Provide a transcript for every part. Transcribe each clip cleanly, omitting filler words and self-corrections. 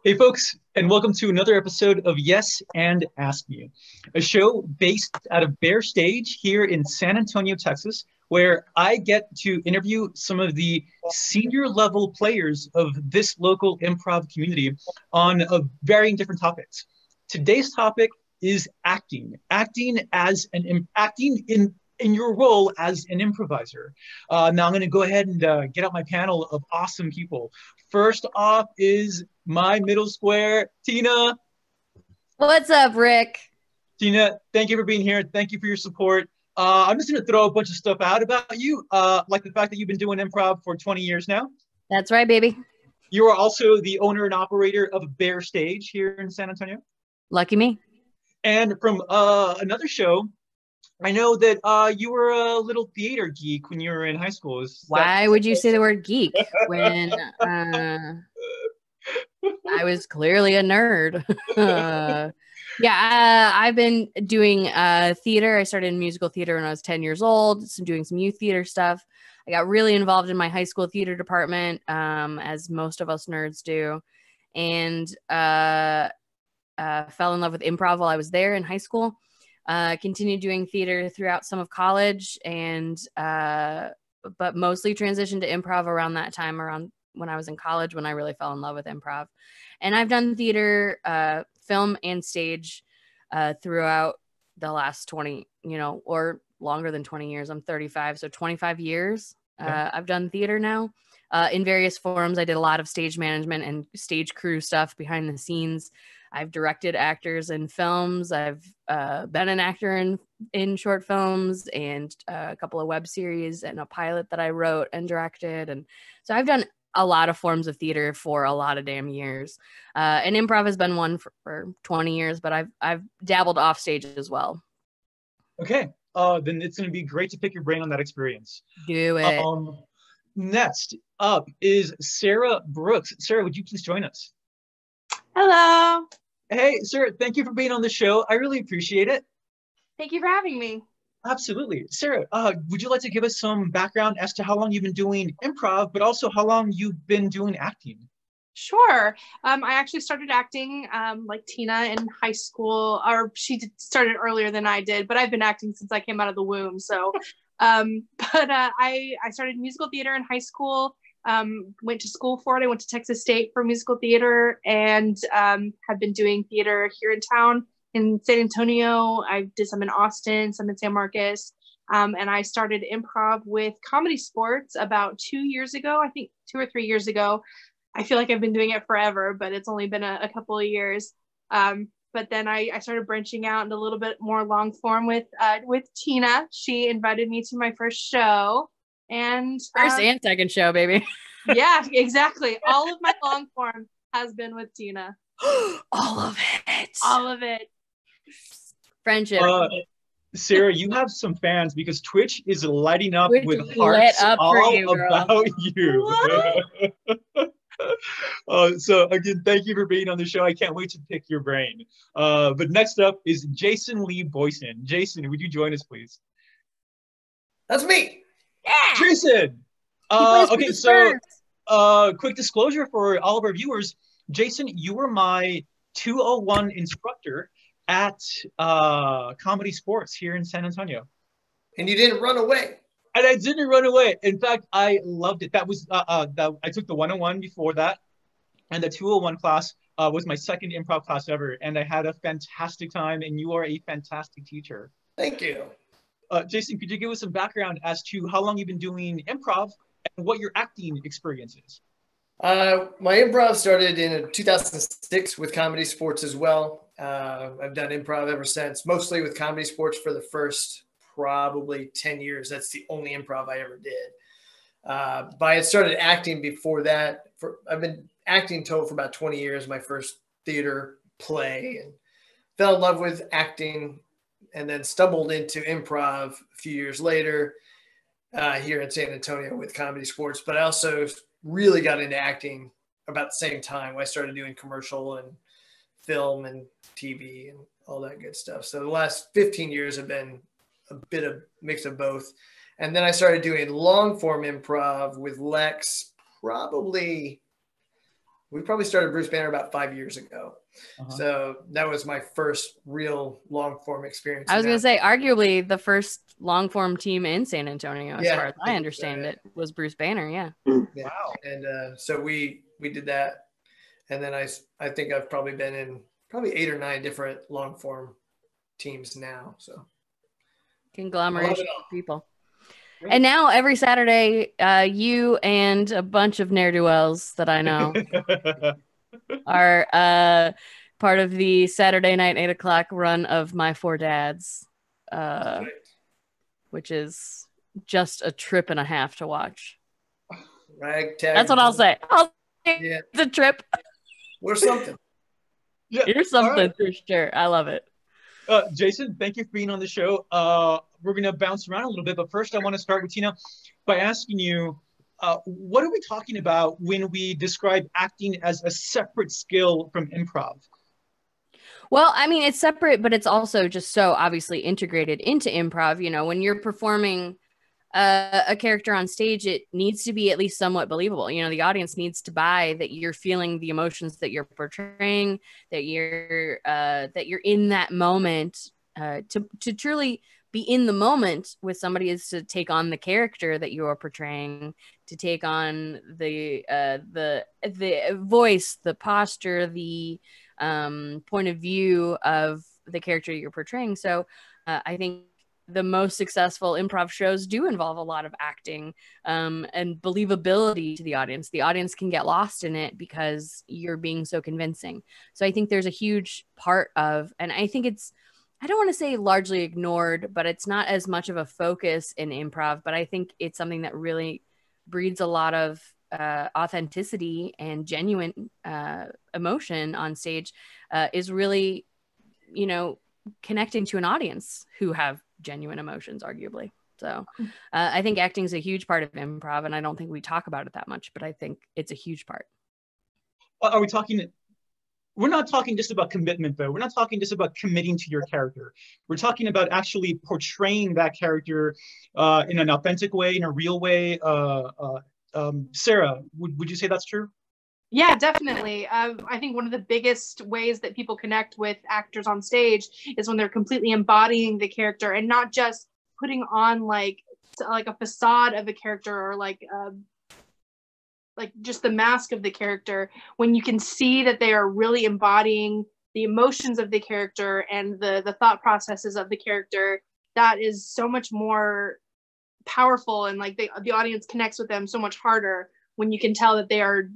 Hey, folks, and welcome to another episode of Yes and Ask Me, a show based out of Bear Stage here in San Antonio, Texas, where I get to interview some of the senior level players of this local improv community on varying different topics. Today's topic is acting in your role as an improviser. Now I'm going to go ahead and get out my panel of awesome people. First off is my middle square, Tina. What's up, Rick? Tina, thank you for being here. Thank you for your support. I'm just going to throw a bunch of stuff out about you, like the fact that you've been doing improv for 20 years now. That's right, baby. You are also the owner and operator of Bear Stage here in San Antonio. Lucky me. And from another show, I know that you were a little theater geek when you were in high school. Why would you say the word geek when I was clearly a nerd? I've been doing theater. I started in musical theater when I was 10 years old, so doing some youth theater stuff. I got really involved in my high school theater department, as most of us nerds do, and fell in love with improv while I was there in high school. Continued doing theater throughout some of college, and but mostly transitioned to improv around that time, around when I was in college, when I really fell in love with improv. And I've done theater, film, and stage throughout the last 20, or longer than 20 years. I'm 35, so 25 years. I've done theater now in various forms. I did a lot of stage management and stage crew stuff behind the scenes. I've directed actors in films. I've been an actor in short films and a couple of web series and a pilot that I wrote and directed. And so I've done a lot of forms of theater for a lot of damn years. And improv has been one for 20 years, but I've dabbled off stage as well. Okay, then it's going to be great to pick your brain on that experience. Do it. Next up is Sara Brookes. Sara, would you please join us? Hello. Hey, Sara, thank you for being on the show. I really appreciate it. Thank you for having me. Absolutely. Sara, would you like to give us some background as to how long you've been doing improv, but also how long you've been doing acting? Sure. I actually started acting like Tina in high school, or started earlier than I did, but I've been acting since I came out of the womb. So, I started musical theater in high school. Went to school for it. I went to Texas State for musical theater, and have been doing theater here in town in San Antonio. I did some in Austin, some in San Marcos, and I started improv with Comedy Sports about 2 years ago. I think 2 or 3 years ago. I feel like I've been doing it forever, but it's only been a couple of years. But then I started branching out into a little bit more long form with Tina. She invited me to my first show. And first and second show, baby. Yeah, exactly. All of my long form has been with Tina. All of it. Friendship. Sara, you have some fans because Twitch is lighting up with hearts about you. So again, thank you for being on the show. I can't wait to pick your brain. But next up is Jason Lee Boyson. Jason, would you join us, please? That's me. Yeah. Jason. Okay, so quick disclosure for all of our viewers. Jason, you were my 201 instructor at Comedy Sports here in San Antonio. And you didn't run away. And I didn't run away. In fact, I loved it. That was I took the 101 before that, and the 201 class was my second improv class ever, and I had a fantastic time. And you are a fantastic teacher. Thank you. Jason, could you give us some background as to how long you've been doing improv and what your acting experience is? My improv started in 2006 with Comedy Sports as well. I've done improv ever since, mostly with Comedy Sports for the first probably 10 years. That's the only improv I ever did. But I had started acting before that. I've been acting total for about 20 years, my first theater play, and fell in love with acting, and then stumbled into improv a few years later here in San Antonio with Comedy Sports. But I also really got into acting about the same time. I started doing commercial and film and TV and all that good stuff. So the last 15 years have been a bit of mix of both. And then I started doing long form improv with Lex probably we probably started Bruce Banner about 5 years ago. Uh-huh. So that was my first real long form experience. I was going to say, arguably the first long form team in San Antonio, as far as I understand it, was Bruce Banner. Yeah. Wow. And so we did that. And then I think I've probably been in probably 8 or 9 different long form teams now. So conglomeration of people. And now every Saturday, you and a bunch of ne'er-do-wells that I know are part of the Saturday night 8 o'clock run of My Four Dads, which is just a trip and a half to watch. Ragtag. That's what I'll say. It's a trip. We're something. Yeah, you're something for sure. I love it. Jason, thank you for being on the show. We're going to bounce around a little bit, but first I want to start with Tina by asking you, what are we talking about when we describe acting as a separate skill from improv? Well, I mean, it's separate, but it's also just so obviously integrated into improv. You know, when you're performing a character on stage, it needs to be at least somewhat believable. You know, the audience needs to buy that you're feeling the emotions that you're portraying, that you're in that moment. To truly be in the moment with somebody is to take on the character that you are portraying, to take on the voice, the posture, the point of view of the character you're portraying. So I think the most successful improv shows do involve a lot of acting and believability to the audience. The audience can get lost in it because you're being so convincing. So I think there's a huge part of, and I think it's, I don't want to say largely ignored, but it's not as much of a focus in improv, but I think it's something that really breeds a lot of authenticity and genuine emotion on stage, is really, you know, connecting to an audience who have genuine emotions, arguably. So I think acting is a huge part of improv, and I don't think we talk about it that much, but I think it's a huge part. Are we talking, we're not talking just about commitment though. We're not talking just about committing to your character. We're talking about actually portraying that character in an authentic way, in a real way. Sara, would you say that's true? Yeah, definitely. I think one of the biggest ways that people connect with actors on stage is when they're completely embodying the character and not just putting on like a facade of a character or like just the mask of the character. When you can see that they are really embodying the emotions of the character and the thought processes of the character, that is so much more powerful, and like the audience connects with them so much harder when you can tell that they are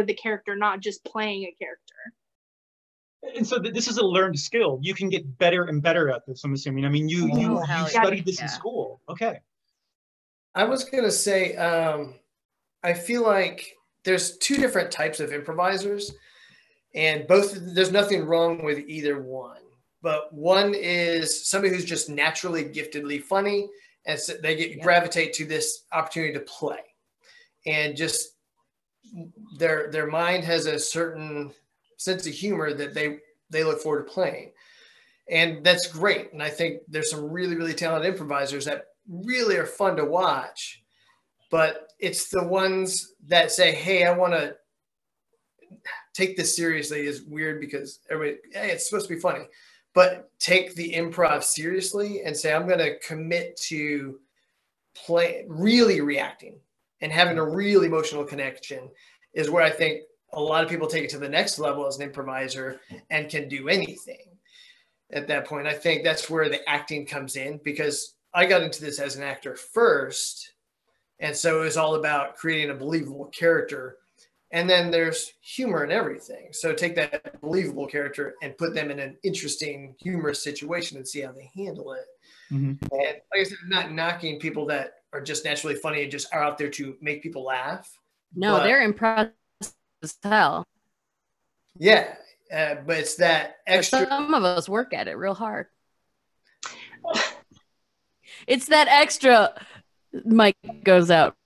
the character, not just playing a character. And so this is a learned skill. You can get better and better at this, I'm assuming. I mean, you studied this in school. Okay. I was going to say, I feel like there's 2 different types of improvisers, and there's nothing wrong with either one. But one is somebody who's just naturally giftedly funny, and so they gravitate to this opportunity to play. And just their mind has a certain sense of humor that they look forward to playing. And that's great. And I think there's some really, really talented improvisers that really are fun to watch. But it's the ones that say, hey, I want to take this seriously, is weird because everybody, hey, it's supposed to be funny. But take the improv seriously and say, I'm going to commit to really reacting and having a real emotional connection, is where I think a lot of people take it to the next level as an improviser and can do anything at that point. I think that's where the acting comes in, because I got into this as an actor first. And so it was all about creating a believable character. And then there's humor and everything. So take that believable character and put them in an interesting, humorous situation and see how they handle it. Mm-hmm. And like I said, I'm not knocking people that are just naturally funny and just are out there to make people laugh. No, they're impressive as hell. Yeah, but it's that extra. But some of us work at it real hard. It's that extra. Mic goes out.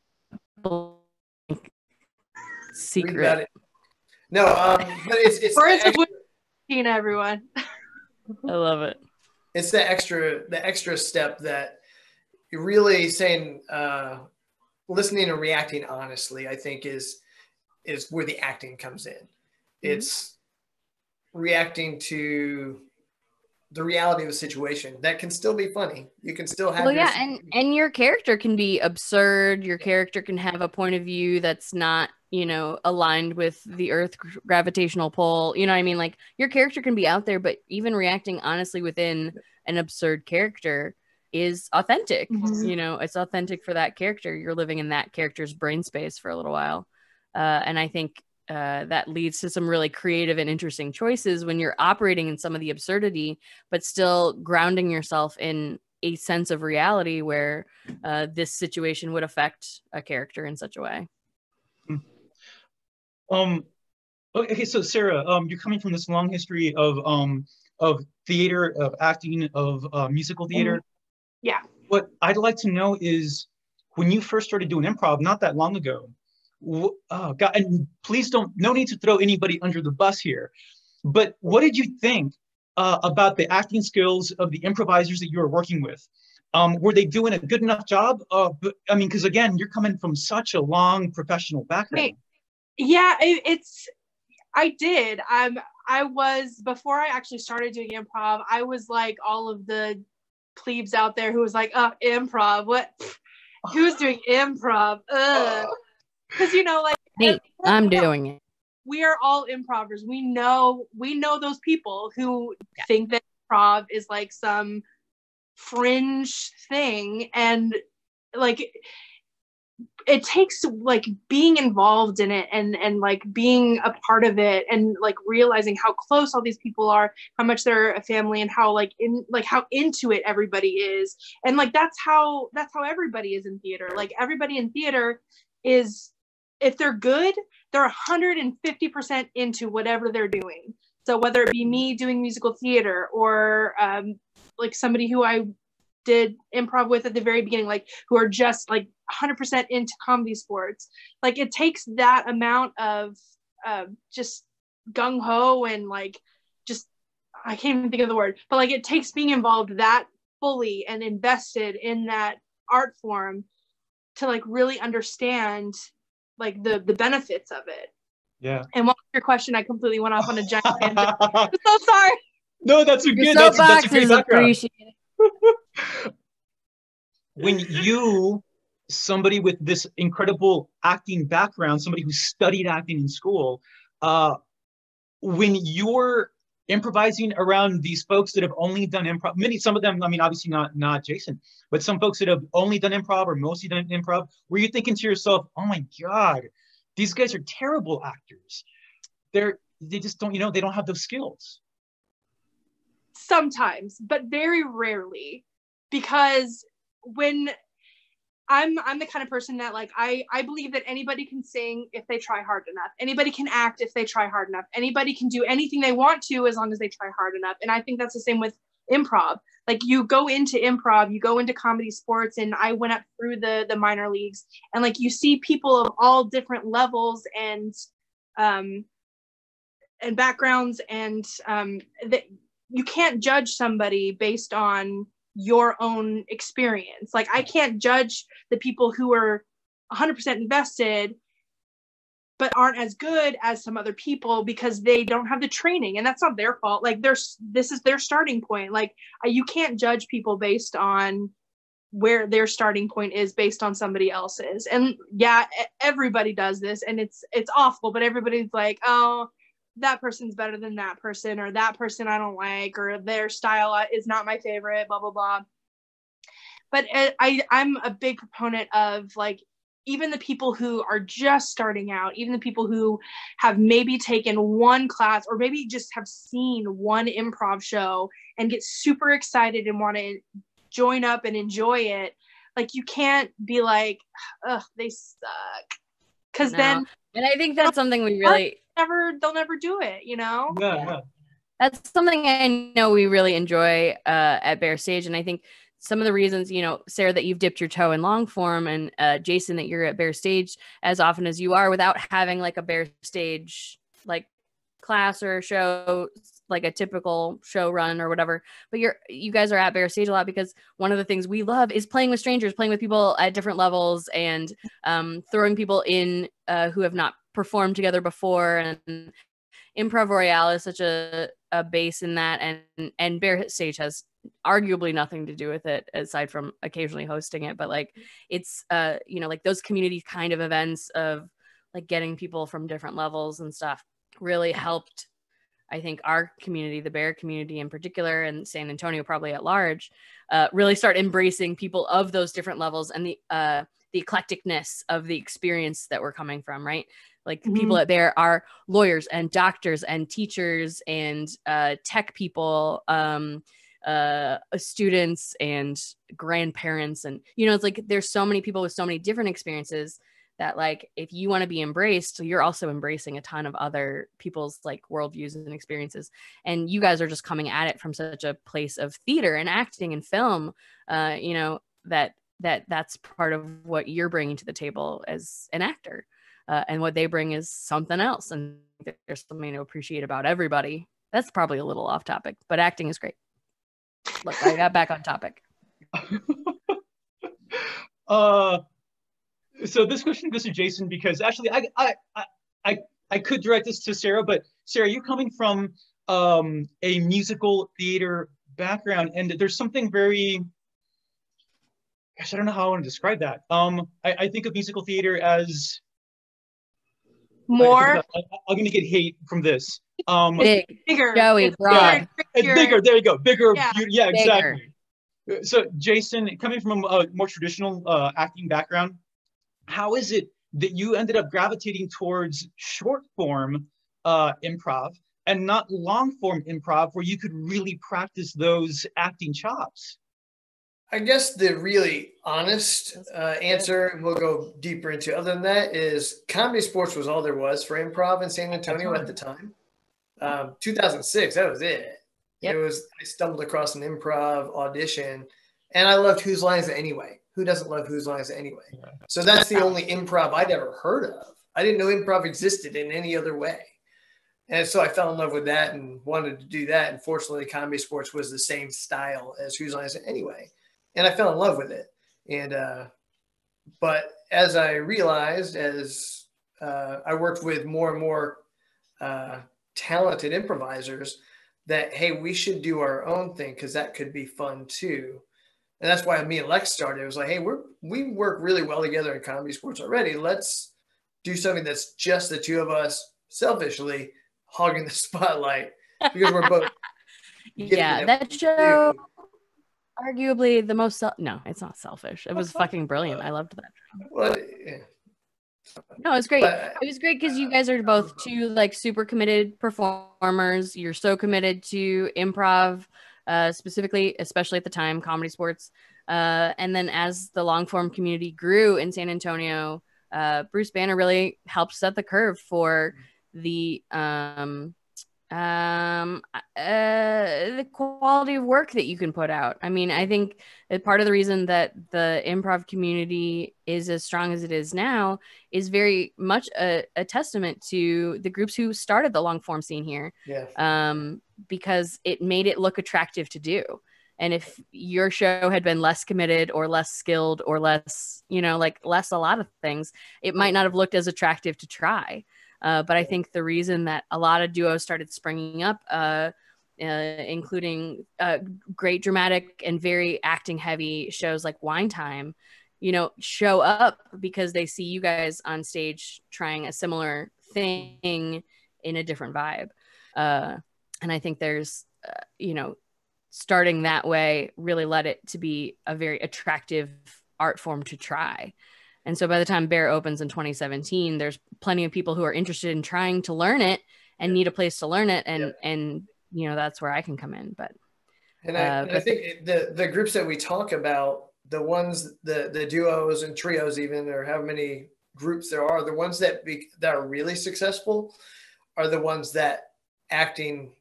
Secret. No, but it's Tina, everyone. I love it. It's the extra step that you're really saying, listening and reacting honestly, I think is is where the acting comes in. It's reacting to the reality of the situation that can still be funny. You can still have and your character can be absurd. Your character can have a point of view that's not, you know, aligned with the earth gravitational pull. You know what I mean? Like, your character can be out there, but even reacting honestly within an absurd character is authentic. You know, it's authentic for that character. You're living in that character's brain space for a little while. And I think that leads to some really creative and interesting choices when you're operating in some of the absurdity, but still grounding yourself in a sense of reality where this situation would affect a character in such a way. Okay, so Sara, you're coming from this long history of theater, of acting, of musical theater. Yeah. What I'd like to know is, when you first started doing improv not that long ago, oh God, and please no need to throw anybody under the bus here, but what did you think about the acting skills of the improvisers that you were working with? Were they doing a good enough job? But, I mean, because again, you're coming from such a long professional background. Yeah, I did. I was, before I actually started doing improv, I was like all of the plebes out there who was like, oh, improv, what? Who's doing improv? Because, you know, like, hey, I'm doing it. We are all improvers. We know those people who think that improv is like some fringe thing, and like, it takes like being involved in it and like being a part of it, and like realizing how close all these people are, how much they're a family, and how how into it everybody is. And like, that's how everybody is in theater. Like, everybody in theater is, if they're good, they're 150% into whatever they're doing. So whether it be me doing musical theater, or like somebody who I did improv with at the very beginning, like, who are just like 100% into comedy sports, like, it takes that amount of just gung-ho and like, just, I can't even think of the word, but like, it takes being involved that fully and invested in that art form to like really understand like the benefits of it. Yeah. And what was your question? I completely went off on a giant tangent. I'm so sorry. No, that's a Your good. That's a soapbox great is background. appreciated. When you, somebody with this incredible acting background, somebody who studied acting in school, when you're improvising around these folks that have only done improv, some of them, I mean, obviously not Jason, but some folks that have only done improv or mostly done improv, were you thinking to yourself, oh my God, these guys are terrible actors. They just don't, they don't have those skills. Sometimes, but very rarely, because when I'm the kind of person that like, I believe that anybody can sing if they try hard enough. Anybody can act if they try hard enough. Anybody can do anything they want to as long as they try hard enough. And I think that's the same with improv. Like, you go into improv, you go into comedy sports, and I went up through the minor leagues, and like, you see people of all different levels and backgrounds, and that you can't judge somebody based on your own experience. Like, I can't judge the people who are 100% invested but aren't as good as some other people because they don't have the training, and that's not their fault. Like, this is their starting point. Like, you can't judge people based on where their starting point is based on somebody else's. And yeah, everybody does this, and it's awful, but everybody's like, oh, that person's better than that person, or that person I don't like, or their style is not my favorite, blah, blah, blah. But I'm a big proponent of, like, even the people who are just starting out, even the people who have maybe taken one class or maybe just have seen one improv show and get super excited and want to join up and enjoy it. Like, you can't be like, ugh, they suck. Because then... And I think that's something we really... they'll never do it, Yeah. That's something I know we really enjoy at Bexar Stage. And I think some of the reasons, Sara, that you've dipped your toe in long form, and Jason, that you're at Bexar Stage as often as you are without having like a Bexar Stage like class or show, like a typical show run or whatever. But you guys are at Bexar Stage a lot because one of the things we love is playing with strangers, playing with people at different levels, and throwing people in who have not performed together before, and Improv Royale is such a base in that, and Bear Stage has arguably nothing to do with it aside from occasionally hosting it, but like it's you know, like those community kind of events of like getting people from different levels and stuff really helped, I think, our community, the Bear community in particular, and San Antonio probably at large, really start embracing people of those different levels and the eclecticness of the experience that we're coming from, right? Like people at Bear are lawyers and doctors and teachers and tech people, students and grandparents. And, you know, it's like there's so many people with so many different experiences that like if you want to be embraced, you're also embracing a ton of other people's like worldviews and experiences. And you guys are just coming at it from such a place of theater and acting and film, you know, that's part of what you're bringing to the table as an actor. And what they bring is something else. And there's something to appreciate about everybody. That's probably a little off topic, but acting is great. Look, I got back on topic. So this question goes to Jason because actually I could direct this to Sara, but Sara, you're coming from a musical theater background, and there's something very, gosh, I don't know how I want to describe that. I think of musical theater as more. I'm gonna get hate from this. Bigger, Joey, broad. It's bigger. There you go. Bigger. Yeah, Exactly. So Jason, coming from a more traditional acting background, how is it that you ended up gravitating towards short form improv and not long form improv where you could really practice those acting chops? I guess the really honest answer, and we'll go deeper into other than that, is comedy sports was all there was for improv in San Antonio at the time. 2006, that was it. Yep. It was, I stumbled across an improv audition and I loved Whose Line Is It Anyway? Who doesn't love Whose Line Is It Anyway? So that's the only improv I'd ever heard of. I didn't know improv existed in any other way. And so I fell in love with that and wanted to do that. And fortunately, comedy sports was the same style as Whose Line Is It Anyway? And I fell in love with it. And, but as I realized, as I worked with more and more talented improvisers, that, hey, we should do our own thing because that could be fun too. And that's why me and Lex started. It was like, hey, we work really well together in comedy sports already. Let's do something that's just the two of us, selfishly hogging the spotlight because we're both. Yeah, that show, arguably the most. No, it's not selfish. It was fucking brilliant. I loved that. Well, yeah. No, it was great. It was great because you guys are both two like super committed performers. You're so committed to improv, specifically, especially at the time, comedy sports. And then as the long form community grew in San Antonio, Bruce Banner really helped set the curve for the quality of work that you can put out. I mean, I think that part of the reason that the improv community is as strong as it is now is very much a testament to the groups who started the long form scene here. Yeah. Because it made it look attractive to do. And if your show had been less committed or less skilled or less, you know, like less a lot of things, it might not have looked as attractive to try. But I think the reason that a lot of duos started springing up, including great dramatic and very acting heavy shows like Wine Time, you know, show up because they see you guys on stage trying a similar thing in a different vibe. And I think there's, you know, starting that way really led it to be a very attractive art form to try. And so by the time Bear opens in 2017, there's plenty of people who are interested in trying to learn it and need a place to learn it. And you know, that's where I can come in. But I think the groups that we talk about, the ones, the duos and trios even, or how many groups there are, the ones that are really successful are the ones that acting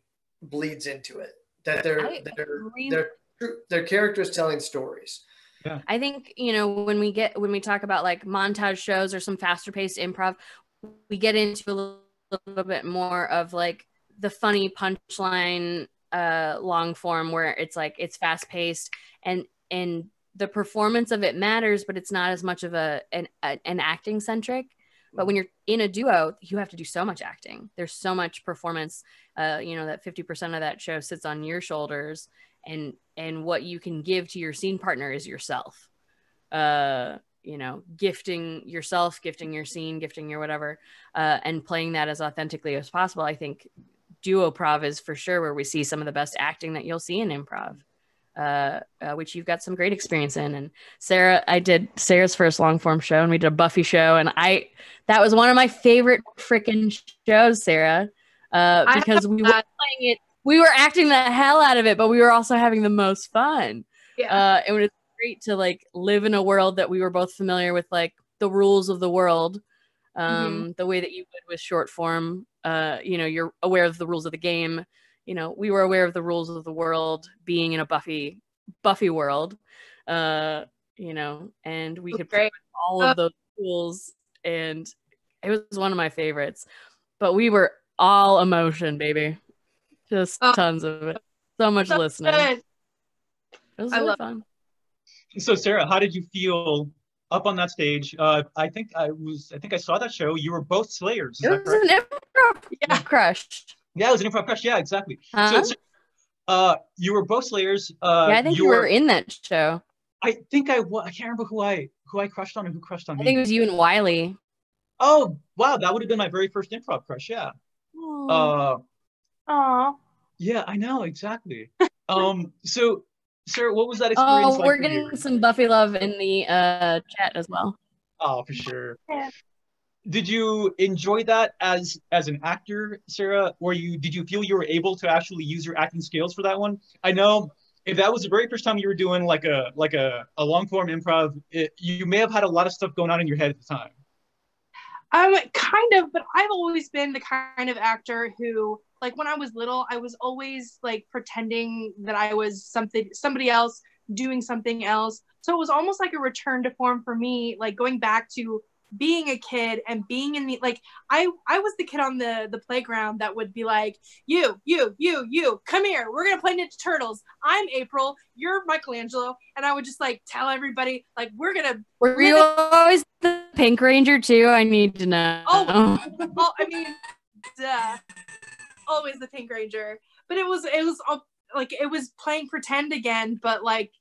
bleeds into it, that their characters telling stories. Yeah. I think, you know, when we talk about like montage shows or some faster paced improv, we get into a little bit more of like the funny punchline long form where it's like it's fast paced and the performance of it matters, but it's not as much of an acting centric. But when you're in a duo, you have to do so much acting. There's so much performance. That 50% of that show sits on your shoulders, and what you can give to your scene partner is yourself. Gifting yourself, gifting your scene, gifting your whatever, and playing that as authentically as possible. I think duo prov is for sure where we see some of the best acting that you'll see in improv. Which you've got some great experience in. And Sara, I did Sarah's first long form show, and we did a Buffy show, and that was one of my favorite freaking shows, Sara, because we were playing it, we were acting the hell out of it, but we were also having the most fun. It was great to like live in a world that we were both familiar with, like the rules of the world, the way that you would with short form. You're aware of the rules of the game. We were aware of the rules of the world being in a Buffy world, and we could play all of those rules, and it was one of my favorites. But we were all emotion, baby. Just tons of it. So much listening. It was really fun. So Sara, how did you feel up on that stage? I think I saw that show. You were both Slayers. Is that correct? An improv crush. Yeah, it was an improv crush. Yeah, exactly. Huh? So, you were both Slayers. I think you were in that show. I think I can't remember who I crushed on and who crushed on me. I think it was you and Wiley. Oh wow, that would have been my very first improv crush. Yeah. Yeah, I know exactly. So Sara, what was that experience like? We're getting some Buffy love in the chat as well. Oh, for sure. Yeah. Did you enjoy that as an actor, Sara? Did you feel you were able to actually use your acting skills for that one? I know if that was the very first time you were doing like a long form improv, you may have had a lot of stuff going on in your head at the time. Kind of, but I've always been the kind of actor who, like, when I was little, I was always like pretending that I was somebody else doing something else. So it was almost like a return to form for me, like going back to being a kid and being in the, like, I was the kid on the playground that would be like, you, come here, we're gonna play Ninja Turtles. I'm April, you're Michelangelo, and I would just like tell everybody, like, were you always the Pink Ranger too? I need to know. I mean, duh. Always the Pink Ranger. But it was like, it was playing pretend again, but like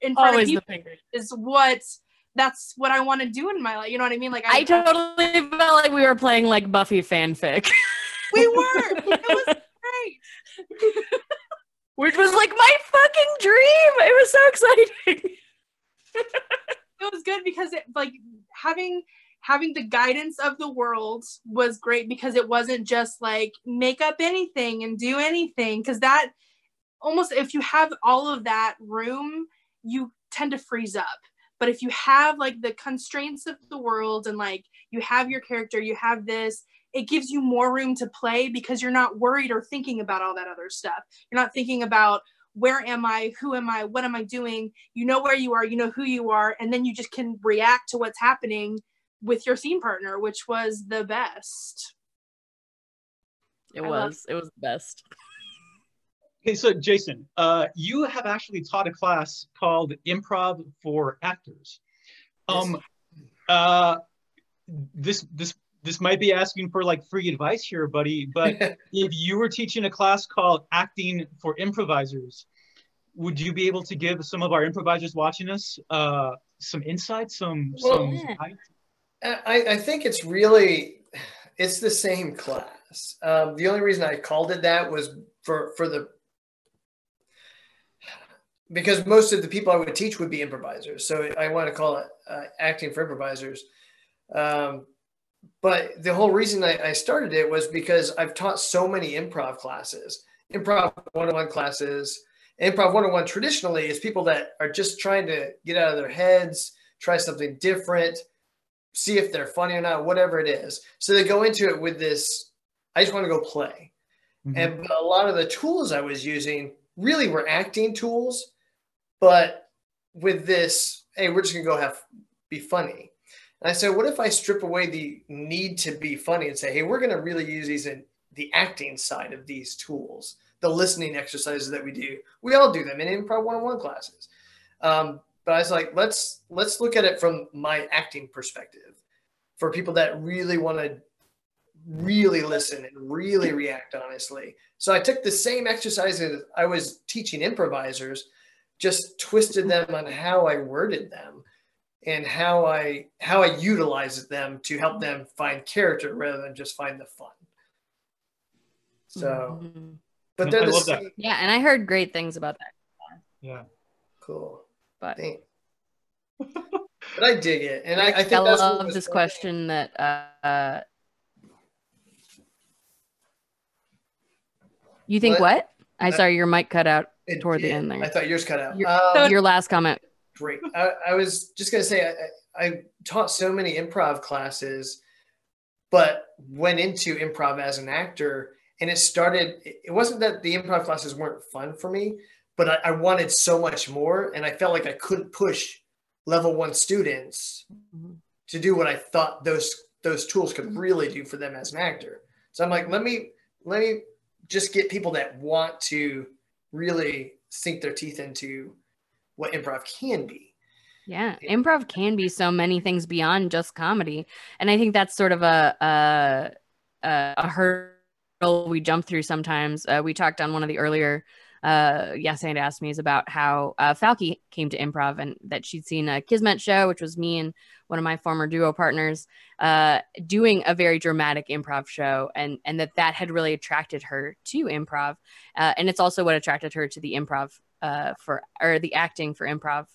in front always of people the Pink Ranger. That's what I want to do in my life. You know what I mean? Like I totally felt like we were playing like Buffy fanfic. We were. It was great. Which was like my fucking dream. It was so exciting. It was good because it, like, having the guidance of the world was great, because it wasn't just like make up anything and do anything, because that almost, if you have all of that room, you tend to freeze up. But if you have like the constraints of the world and like you have your character, you have this, it gives you more room to play, because you're not worried or thinking about all that other stuff. You're not thinking about where am I, who am I, what am I doing? You know where you are, you know who you are, and then you just can react to what's happening with your scene partner, which was the best. It was the best. Okay, so Jason, you have actually taught a class called Improv for Actors. This might be asking for like free advice here, buddy, but if you were teaching a class called Acting for Improvisers, would you be able to give some of our improvisers watching us some insight, some I think it's the same class. The only reason I called it that was because most of the people I would teach would be improvisers. So I want to call it Acting for Improvisers. But the whole reason I started it was because I've taught so many improv classes, improv 101 classes. Improv 101 traditionally is people that are just trying to get out of their heads, try something different, see if they're funny or not, whatever it is. So they go into it with this, I just want to go play. Mm-hmm. And a lot of the tools I was using really were acting tools, but with this, hey, we're just going to go be funny. And I said, what if I strip away the need to be funny and say, hey, we're going to really use these in the acting side of these tools, the listening exercises that we do. We all do them in Improv 101 classes. But I was like, let's look at it from my acting perspective. for people that really want to really listen and really react honestly. So I took the same exercises I was teaching improvisers, just twisted them on how I worded them and how I utilized them to help them find character rather than just find the fun. So, but they're I the love same. that. Yeah, and I heard great things about that. Yeah. Cool. But I dig it, and I think I that's love this question that you think what? I sorry, your mic cut out toward the end there. I thought yours cut out. Your last comment. Great. I was just gonna say I taught so many improv classes, but went into improv as an actor, and it wasn't that the improv classes weren't fun for me, but I wanted so much more, and I felt like I couldn't push level 1 students to do what I thought those tools could really do for them as an actor. So I'm like, let me just get people that want to really sink their teeth into what improv can be. Yeah, improv can be so many things beyond just comedy, and I think that's sort of a hurdle we jump through sometimes. We talked on one of the earlier Yes and Ask Me's about how Falky came to improv and that she'd seen a Kismet show, which was me and one of my former duo partners doing a very dramatic improv show, and that had really attracted her to improv, and it's also what attracted her to the improv the acting for improv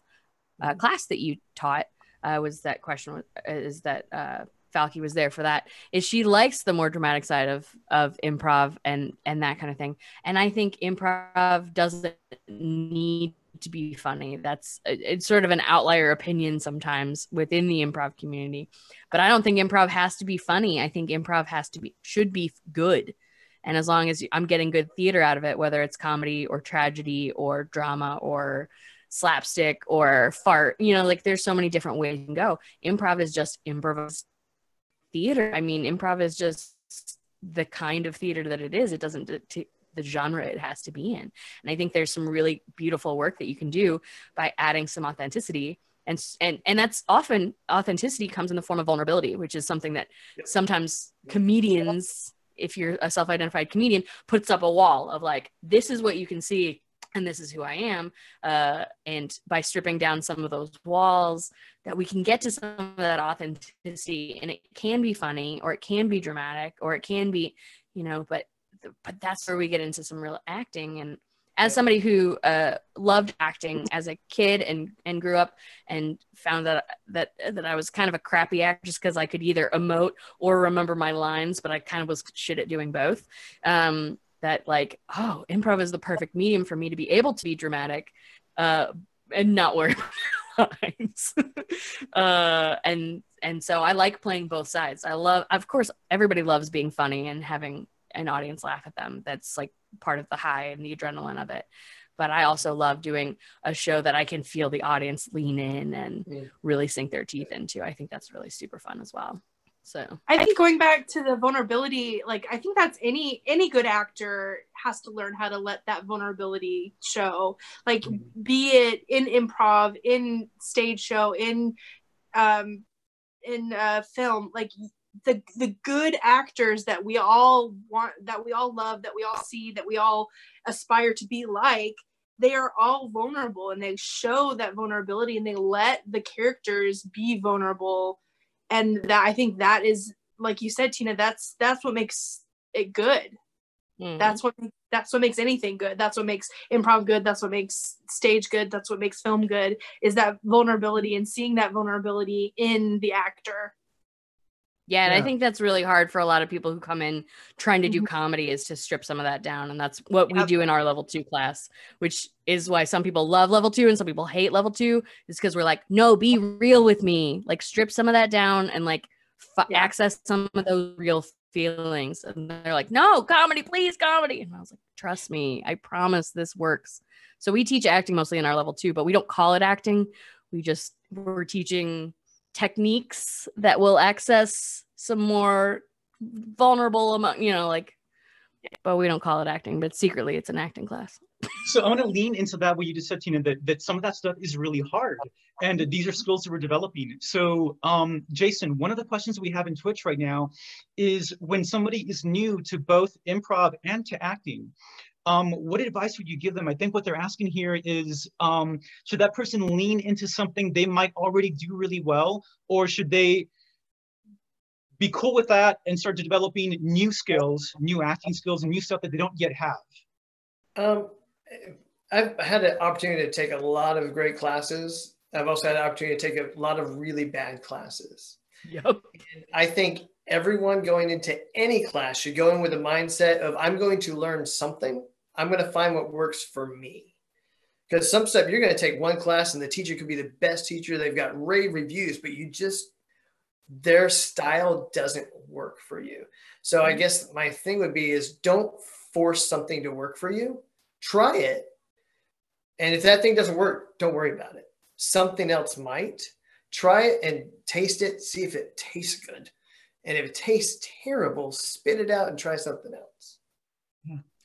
class that you taught. Was that question is that Falky was there for that, is she likes the more dramatic side of improv and that kind of thing. And I think improv doesn't need to be funny. It's sort of an outlier opinion sometimes within the improv community, but I don't think improv has to be funny. I think improv should be good. And as long as I'm getting good theater out of it, whether it's comedy or tragedy or drama or slapstick or fart, like there's so many different ways you can go. Improv is just improvised theater. I mean, improv is just the kind of theater that it is. It doesn't the genre it has to be in. And I think there's some really beautiful work that you can do by adding some authenticity. And that's often authenticity comes in the form of vulnerability, which is something that sometimes comedians, if you're a self-identified comedian, puts up a wall of like, this is what you can see and this is who I am. And by stripping down some of those walls, that we can get to some of that authenticity, and it can be funny or it can be dramatic or it can be, but that's where we get into some real acting. And as somebody who loved acting as a kid and grew up and found that I was kind of a crappy actor just because I could either emote or remember my lines, but I kind of was shit at doing both. That like, improv is the perfect medium for me to be able to be dramatic and not worry about lines. And so I like playing both sides. Of course, everybody loves being funny and having an audience laugh at them. That's like part of the high and the adrenaline of it. But I also love doing a show that I can feel the audience lean in and really sink their teeth into. I think that's really super fun as well. So I think going back to the vulnerability, like I think that's any good actor has to learn how to let that vulnerability show, like be it in improv, in stage show, in film, like the good actors that we all want, that we all love, that we all see, that we all aspire to be like, they are all vulnerable and they show that vulnerability and they let the characters be vulnerable. And that, I think that is, like you said, Tina, that's what makes it good. That's what makes anything good. That's what makes improv good. That's what makes stage good. That's what makes film good, is that vulnerability and seeing that vulnerability in the actor. Yeah, and I think that's really hard for a lot of people who come in trying to do comedy, is to strip some of that down. And that's what we do in our level 2 class, which is why some people love level 2 and some people hate level 2, is because we're like, no, be real with me. Like strip some of that down and like access some of those real feelings. And they're like, no, comedy, please, comedy. And I was like, trust me, I promise this works. So we teach acting mostly in our level 2, but we don't call it acting. We're teaching techniques that will access some more vulnerable, like but we don't call it acting, but secretly it's an acting class. So I want to lean into that, what you just said, Tina, that some of that stuff is really hard. And these are skills that we're developing. So Jason, one of the questions we have in Twitch right now is, when somebody is new to both improv and to acting, what advice would you give them? I think what they're asking here is, should that person lean into something they might already do really well, or should they be cool with that and start developing new skills, new acting skills, and new stuff that they don't yet have? I've had an opportunity to take a lot of great classes. I've also had an opportunity to take a lot of really bad classes. Yep. And I think everyone going into any class should go in with a mindset of, I'm going to learn something. I'm going to find what works for me. Because some stuff, you're going to take one class and the teacher could be the best teacher. They've got rave reviews, but their style doesn't work for you. So I guess my thing would be is, don't force something to work for you. Try it. And if that thing doesn't work, don't worry about it. Something else might. Try it and taste it. See if it tastes good. And if it tastes terrible, spit it out and try something else.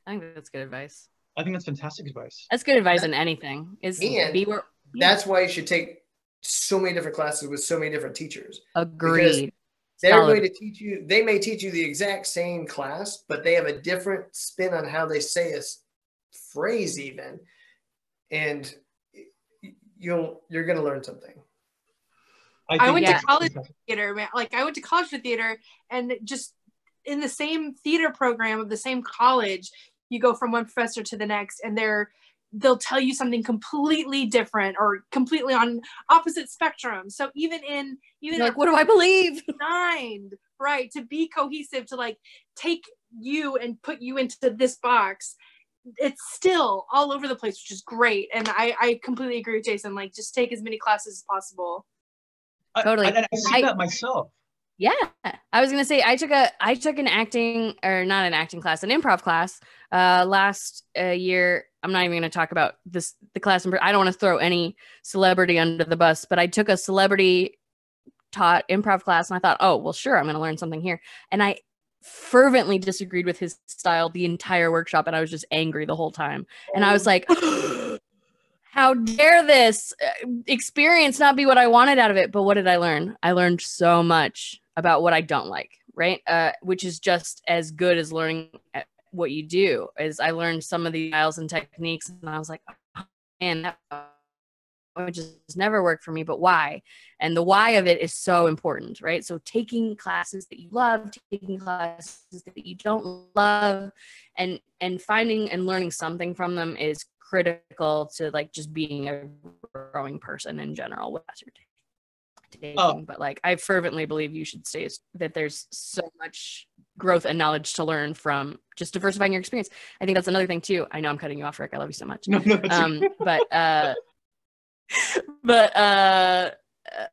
I think that's good advice. I think that's fantastic advice. That's good advice in anything. That's why you should take so many different classes with so many different teachers. Agreed. They're going to teach you, they may teach you the exact same class, but they have a different spin on how they say a phrase even. And you're going to learn something. I went to college for theater, man. Like, I went to college for theater, and just in the same theater program of the same college, you go from one professor to the next, and they'll tell you something completely different or completely on opposite spectrum. So even like, what do I believe? Designed, right, to be cohesive, to like take you and put you into this box, it's still all over the place, which is great. And I completely agree with Jason. Like, just take as many classes as possible. Totally. I see that myself. Yeah, I was gonna say I took an acting, or not an acting class, an improv class last year. I'm not even gonna talk about the class. I don't want to throw any celebrity under the bus, but I took a celebrity taught improv class, and I thought, oh well, sure, I'm gonna learn something here. And I fervently disagreed with his style the entire workshop, and I was just angry the whole time. And I was like, how dare this experience not be what I wanted out of it? But what did I learn? I learned so much about what I don't like, right? Which is just as good as learning what you do. Is I learned some of the styles and techniques, and I was like, oh, man, that would just never work for me. But why? And the why of it is so important, right? So taking classes that you love, taking classes that you don't love, and finding and learning something from them is critical to like just being a growing person in general with your dating. But like, I fervently believe you should stay, that there's so much growth and knowledge to learn from just diversifying your experience. I think that's another thing too. I know I'm cutting you off, Rick. I love you so much. No, but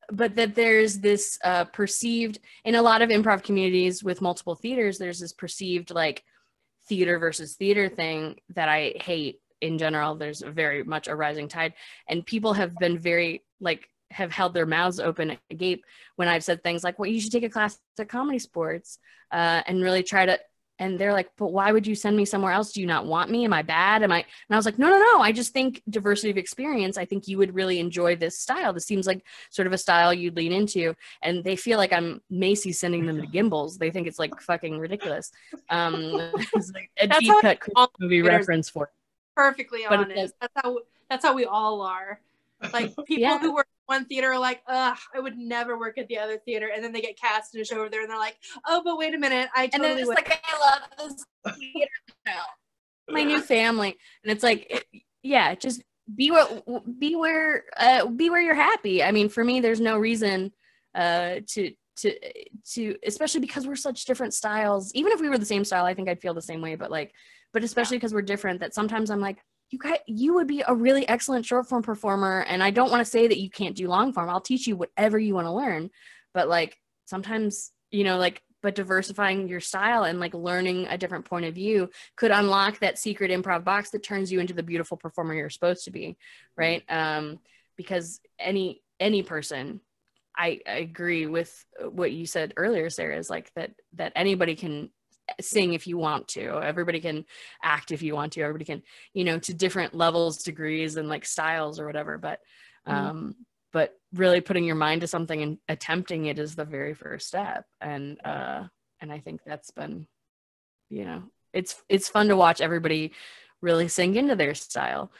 that there's this perceived, in a lot of improv communities with multiple theaters, there's this perceived like theater versus theater thing that I hate. In general, there's very much a rising tide, and people have been very like, have held their mouths open agape when I've said things like, well, you should take a class at Comedy Sports and really try to, and they're like, but why would you send me somewhere else? Do you not want me? Am I bad? And I was like, no. I just think diversity of experience. I think you would really enjoy this style. This seems like sort of a style you'd lean into. And they feel like I'm Macy sending them to Gimbals. They think it's like fucking ridiculous. It's like a deep cut movie reference for it. Perfectly honest. That's how we all are. Like, people who work in one theater are like, ugh, I would never work at the other theater, and then they get cast in a show over there, and they're like, oh, but wait a minute, I totally and then it's would. like, I love this theater now, my new family, and it's like, just be where you're happy. I mean, for me, there's no reason to especially because we're such different styles. Even if we were the same style, I think I'd feel the same way. But especially because we're different, that sometimes I'm like, you would be a really excellent short form performer. And I don't want to say that you can't do long form. I'll teach you whatever you want to learn. But like, sometimes, but diversifying your style and like learning a different point of view could unlock that secret improv box that turns you into the beautiful performer you're supposed to be. Right. Because any person, I agree with what you said earlier, Sarah, is like that anybody can sing if you want to. Everybody can act if you want to. Everybody can, you know, to different levels, degrees, and like styles or whatever. But really putting your mind to something and attempting it is the very first step. And I think that's been, you know, it's fun to watch everybody really sink into their style.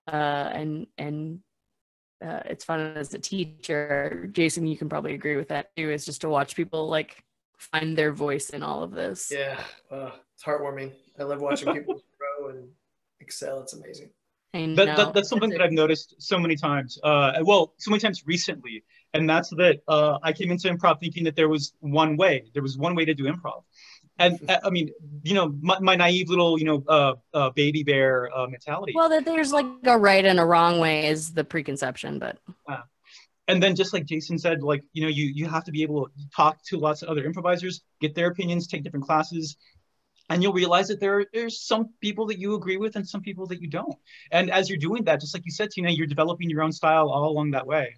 And it's fun as a teacher. Jason, you can probably agree with that too, is just to watch people like find their voice in all of this. Yeah, it's heartwarming. I love watching people grow and excel. It's amazing. That's something that I've noticed so many times. So many times recently, and that's that I came into improv thinking that there was one way. There was one way to do improv, and I mean, you know, my naive little, you know, baby bear mentality. Well, that there's like a right and a wrong way is the preconception, but. And then just like Jason said, like, you know, you have to be able to talk to lots of other improvisers, get their opinions, take different classes, and you'll realize that there's some people that you agree with and some people that you don't. And as you're doing that, just like you said, Tina, you're developing your own style all along that way.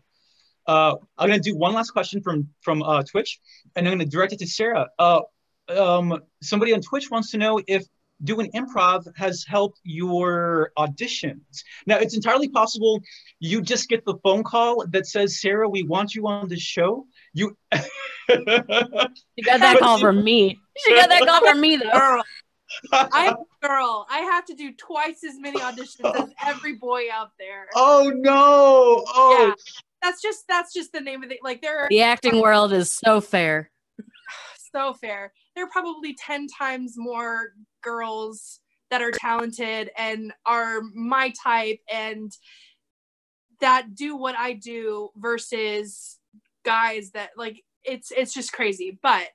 I'm going to do one last question from Twitch, and I'm going to direct it to Sara. Somebody on Twitch wants to know if doing improv has helped your auditions. Now, it's entirely possible you just get the phone call that says, Sara, we want you on the show. You got that call from me. She got that call from me, though. I'm a girl. I have to do twice as many auditions as every boy out there. Oh, no. Oh. Yeah. That's just the name of it. Like, the acting world is so fair. So fair. There are probably 10 times more girls that are talented and are my type and that do what I do versus guys that, like, it's just crazy. But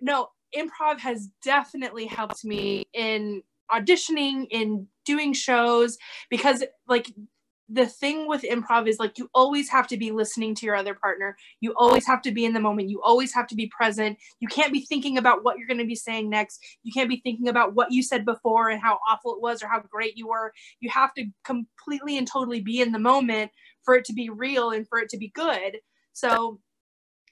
no, improv has definitely helped me in auditioning, in doing shows, because like the thing with improv is like you always have to be listening to your other partner. You always have to be in the moment. You always have to be present. You can't be thinking about what you're going to be saying next. You can't be thinking about what you said before and how awful it was or how great you were. You have to completely and totally be in the moment for it to be real and for it to be good. So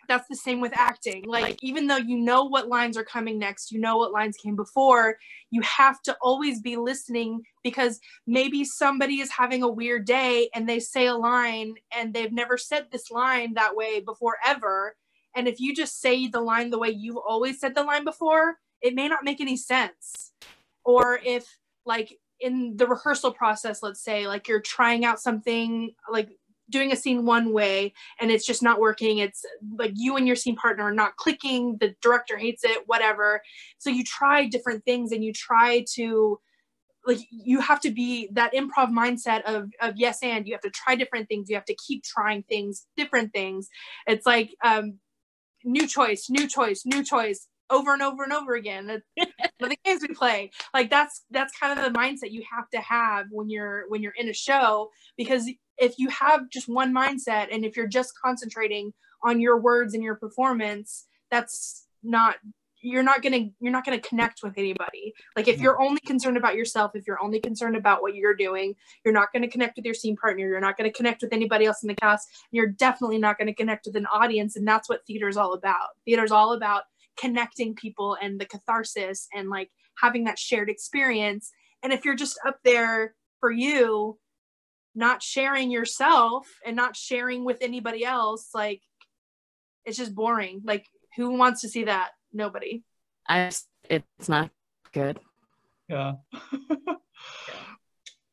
that's the same with acting. Like, even though you know what lines are coming next, you know what lines came before, you have to always be listening, because maybe somebody is having a weird day and they say a line and they've never said this line that way before ever. And if you just say the line the way you've always said the line before, it may not make any sense. Or if, like, in the rehearsal process, let's say, like, you're trying out something, like doing a scene one way and it's just not working. It's like you and your scene partner are not clicking. The director hates it, whatever. So you try different things and you try to, like, you have to be that improv mindset of yes, and you have to try different things. You have to keep trying things, different things. It's like new choice, over and over and over again. The games we play, like that's kind of the mindset you have to have when you're in a show, because if you have just one mindset and if you're just concentrating on your words and your performance, you're not gonna connect with anybody. Like, if you're only concerned about yourself, if you're only concerned about what you're doing, you're not going to connect with your scene partner. You're not going to connect with anybody else in the cast. You're definitely not going to connect with an audience. And that's what theater is all about. Theater is all about connecting people and the catharsis and like having that shared experience. And if you're just up there for you, not sharing yourself and not sharing with anybody else, like, it's just boring. Like, who wants to see that? Nobody. It's not good. Yeah.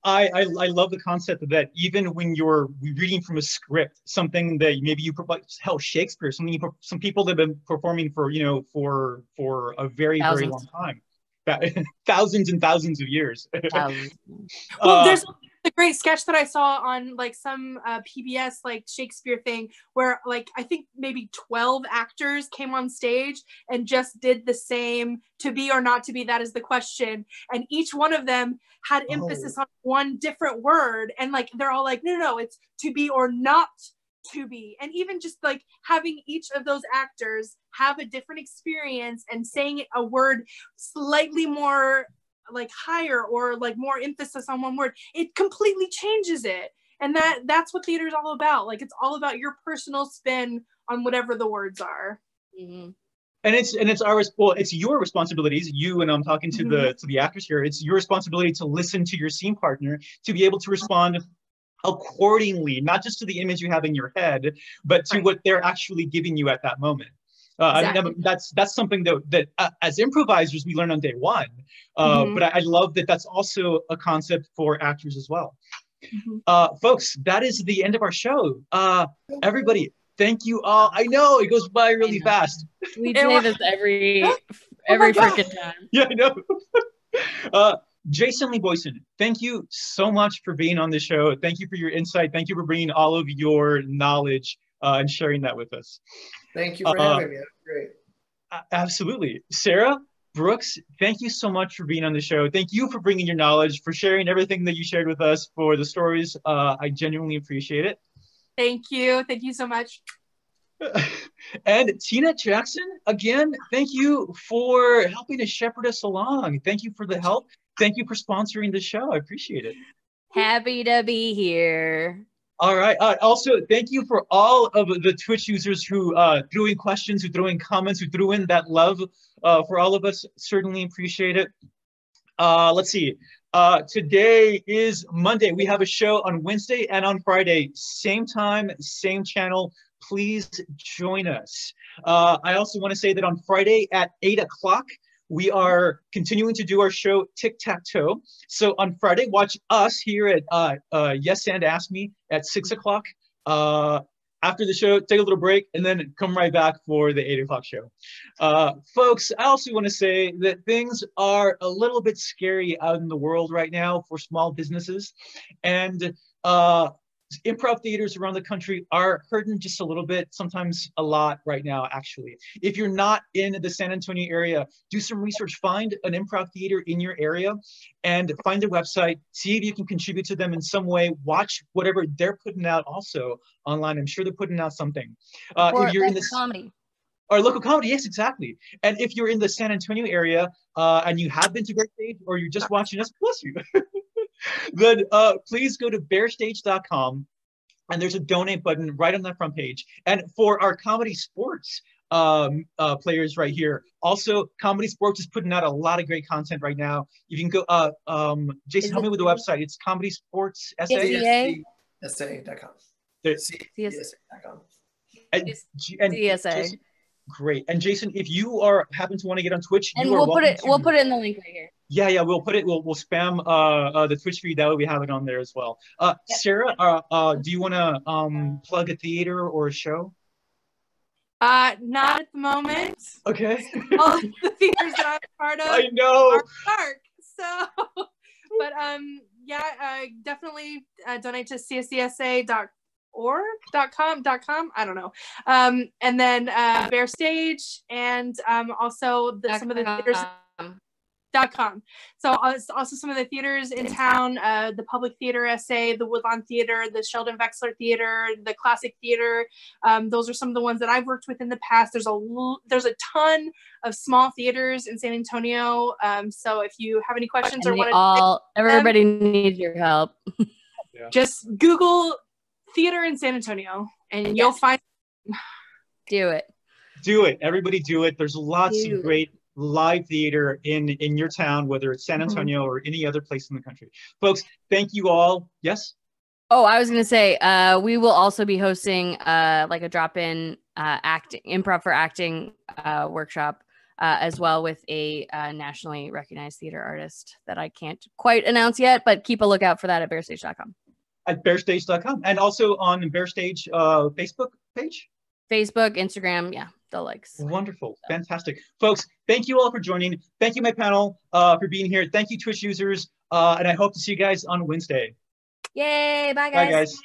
I love the concept that even when you're reading from a script, something that maybe you hell, Shakespeare, some people that have been performing for a very very long time, thousands and thousands of years. Well, there's a great sketch that I saw on like some PBS like Shakespeare thing where like I think maybe 12 actors came on stage and just did the same to be or not to be, that is the question, and each one of them had emphasis on one different word, and like they're all like no, it's to be or not to be. And even just like having each of those actors have a different experience and saying a word slightly more like higher or like more emphasis on one word, it completely changes it. And that's what theater is all about. Like, it's all about your personal spin on whatever the words are. Mm-hmm. And it's our, well, it's your responsibilities, you, and I'm talking to the actors here. It's your responsibility to listen to your scene partner, to be able to respond accordingly, not just to the image you have in your head, but to what they're actually giving you at that moment. Exactly. I mean, that's something that as improvisers we learn on day one, but I love that that's also a concept for actors as well. Folks, that is the end of our show. Everybody, thank you all. I know it goes by really fast. We say this every freaking time. Yeah, I know. Jason Lee Boyson, thank you so much for being on the show. Thank you for your insight. Thank you for bringing all of your knowledge and sharing that with us. Thank you for having me. That was great. Absolutely. Sara, Brookes, thank you so much for being on the show. Thank you for bringing your knowledge, for sharing everything that you shared with us, for the stories. I genuinely appreciate it. Thank you. Thank you so much. And Tina Jackson, again, thank you for helping to shepherd us along. Thank you for the help. Thank you for sponsoring the show. I appreciate it. Happy to be here. All right. Also, thank you for all of the Twitch users who threw in questions, who threw in comments, who threw in that love for all of us. Certainly appreciate it. Let's see. Today is Monday. We have a show on Wednesday and on Friday. Same time, same channel. Please join us. I also want to say that on Friday at 8 o'clock, we are continuing to do our show Tic Tac Toe. So on Friday, watch us here at Yes and Ask Me at 6 o'clock. After the show, take a little break and then come right back for the 8 o'clock show. Folks, I also want to say that things are a little bit scary out in the world right now for small businesses. And improv theaters around the country are hurting just a little bit, sometimes a lot right now, actually. If you're not in the San Antonio area, do some research, find an improv theater in your area and find their website, see if you can contribute to them in some way, watch whatever they're putting out also online. I'm sure they're putting out something. If you're in the comedy. Or local comedy, yes, exactly. And if you're in the San Antonio area and you have been to Bexar Stage or you're just watching us, bless you. Then please go to bearstage.com and there's a donate button right on that front page. And for our comedy sports players right here, also Comedy Sports is putting out a lot of great content right now. You can go, Jason, help me with the website. It's Comedy Sports SA? CSA.com. CSA.com. And CSA. Great. And Jason, if you happen to want to get on Twitch, and we'll put it in the link right here. Yeah, we'll put it. We'll spam the Twitch feed. That way we have it on there as well. Sara, do you want to plug a theater or a show? Not at the moment. Okay. All the theaters that I'm part of I know are dark. So, but definitely donate to cscsa.com. .com, I don't know. And then Bear Stage and also some of the theaters .com. So also some of the theaters in town, the Public Theater SA, the Woodlawn Theater, the Sheldon Vexler Theater, the Classic Theater. Those are some of the ones that I've worked with in the past. There's a ton of small theaters in San Antonio. So if you have any questions or want to, everybody needs your help. Just Google theater in San Antonio and you'll find. Do it. Everybody do it. There's lots of great live theater in your town, whether it's San Antonio or any other place in the country. Folks, thank you all. Yes? Oh, I was going to say, we will also be hosting like a drop-in improv for acting workshop as well with a nationally recognized theater artist that I can't quite announce yet, but keep a lookout for that at bearstage.com. At bearstage.com and also on Bear Stage Facebook page? Facebook, Instagram, yeah, the likes. Wonderful, fantastic. Folks, thank you all for joining. Thank you, my panel, for being here. Thank you, Twitch users, and I hope to see you guys on Wednesday. Yay, bye guys. Bye, guys.